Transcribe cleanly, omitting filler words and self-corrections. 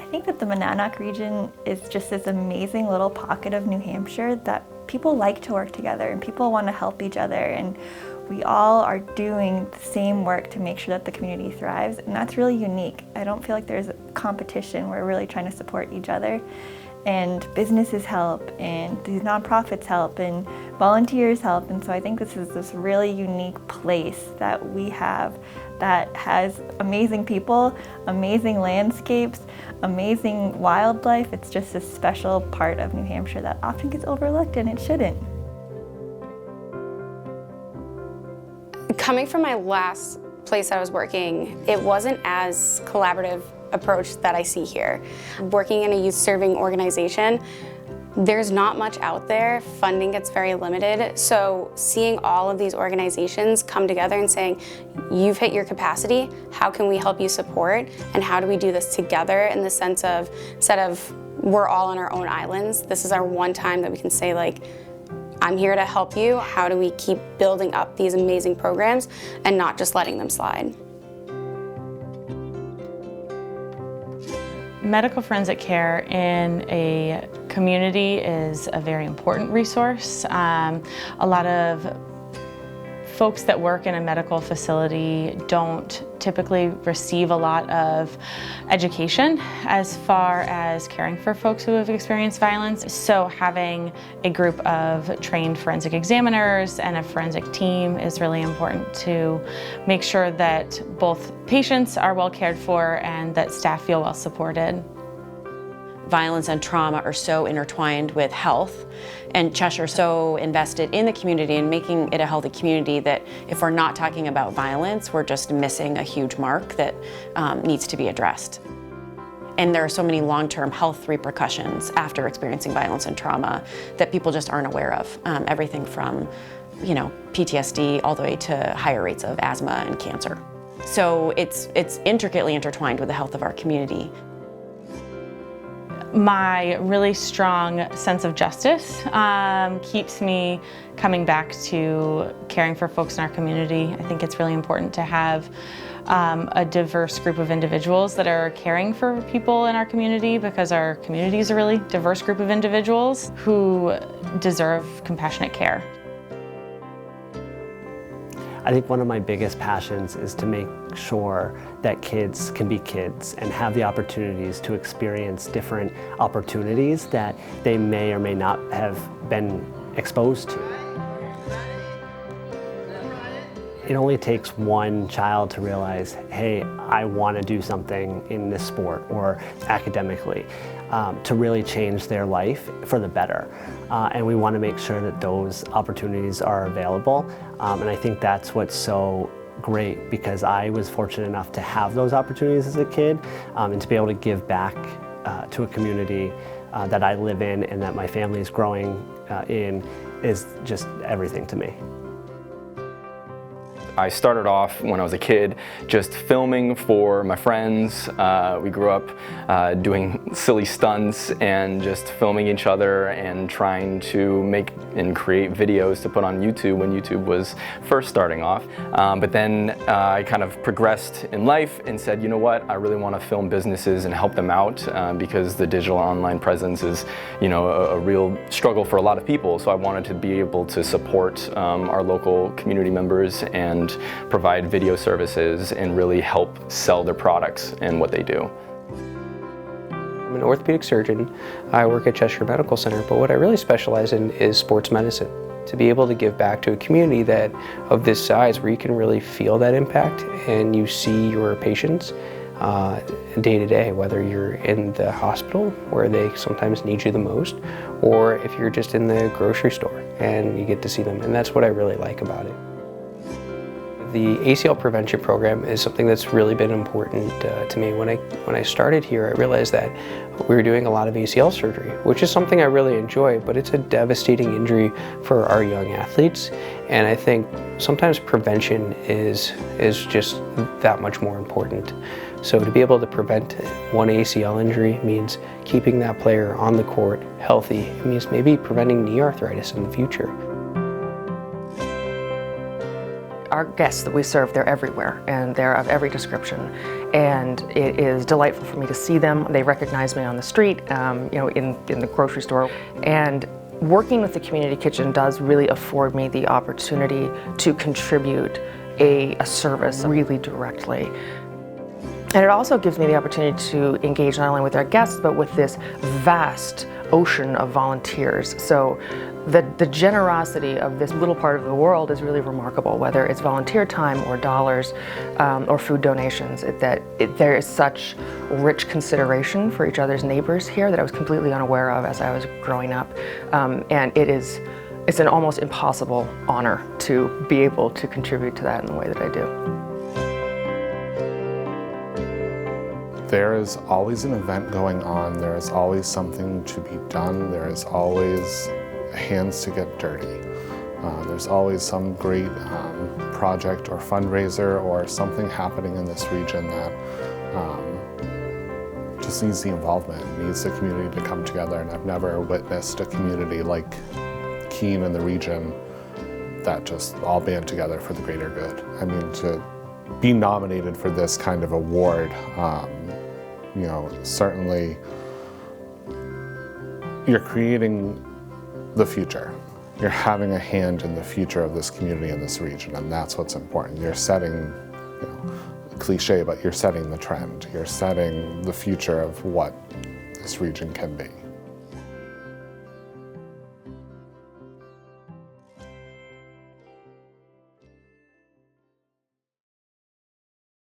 think that the Monadnock region is just this amazing little pocket of New Hampshire that people like to work together and people want to help each other, and we all are doing the same work to make sure that the community thrives, and that's really unique. I don't feel like there's a competition. We're really trying to support each other, and businesses help, and these nonprofits help, and volunteers help, and so I think this is this really unique place that we have that has amazing people, amazing landscapes, amazing wildlife. It's just a special part of New Hampshire that often gets overlooked, and it shouldn't. Coming from my last place I was working, it wasn't as collaborative approach that I see here. Working in a youth serving organization, there's not much out there. Funding gets very limited. So seeing all of these organizations come together and saying, you've hit your capacity, how can we help you support? And how do we do this together in the sense of, instead of we're all on our own islands, this is our one time that we can say, like, I'm here to help you. How do we keep building up these amazing programs and not just letting them slide? Medical forensic care in a community is a very important resource. A lot of folks that work in a medical facility don't typically receive a lot of education as far as caring for folks who have experienced violence. So having a group of trained forensic examiners and a forensic team is really important to make sure that both patients are well cared for and that staff feel well supported. Violence and trauma are so intertwined with health, and Cheshire is so invested in the community and making it a healthy community that if we're not talking about violence, we're just missing a huge mark that needs to be addressed. And there are so many long-term health repercussions after experiencing violence and trauma that people just aren't aware of. Everything from, PTSD all the way to higher rates of asthma and cancer. So it's intricately intertwined with the health of our community. My really strong sense of justice keeps me coming back to caring for folks in our community. I think it's really important to have a diverse group of individuals that are caring for people in our community, because our community is a really diverse group of individuals who deserve compassionate care. I think one of my biggest passions is to make sure that kids can be kids and have the opportunities to experience different opportunities that they may or may not have been exposed to. It only takes one child to realize, hey, I want to do something in this sport or academically, to really change their life for the better. And we want to make sure that those opportunities are available. And I think that's what's so great, because I was fortunate enough to have those opportunities as a kid, and to be able to give back to a community that I live in and that my family is growing in is just everything to me. I started off when I was a kid just filming for my friends. We grew up doing silly stunts and just filming each other and trying to make and create videos to put on YouTube when YouTube was first starting off. But then I kind of progressed in life and said, you know what, I really want to film businesses and help them out because the digital online presence is, a real struggle for a lot of people. So I wanted to be able to support our local community members and provide video services and really help sell their products and what they do. I'm an orthopedic surgeon. I work at Cheshire Medical Center, but what I really specialize in is sports medicine. To be able to give back to a community that of this size, where you can really feel that impact and you see your patients day to day, whether you're in the hospital where they sometimes need you the most, or if you're just in the grocery store and you get to see them. And that's what I really like about it. The ACL prevention program is something that's really been important to me. When I started here, I realized that we were doing a lot of ACL surgery, which is something I really enjoy, but it's a devastating injury for our young athletes. And I think sometimes prevention is just that much more important. So to be able to prevent one ACL injury means keeping that player on the court healthy. It means maybe preventing knee arthritis in the future. Our guests that we serve, they're everywhere, and they're of every description. And it is delightful for me to see them. They recognize me on the street, in the grocery store. And working with the community kitchen does really afford me the opportunity to contribute a service really directly. And it also gives me the opportunity to engage not only with our guests, but with this vast ocean of volunteers. So the generosity of this little part of the world is really remarkable, whether it's volunteer time or dollars or food donations. There is such rich consideration for each other's neighbors here that I was completely unaware of as I was growing up. And it's an almost impossible honor to be able to contribute to that in the way that I do. There is always an event going on, there is always something to be done, there is always hands to get dirty. There's always some great project or fundraiser or something happening in this region that just needs the involvement, needs the community to come together, and I've never witnessed a community like Keene and the region that just all band together for the greater good. I mean, to be nominated for this kind of award, certainly you're creating the future. You're having a hand in the future of this community and this region, and that's what's important. You're setting, cliche, but you're setting the trend. You're setting the future of what this region can be.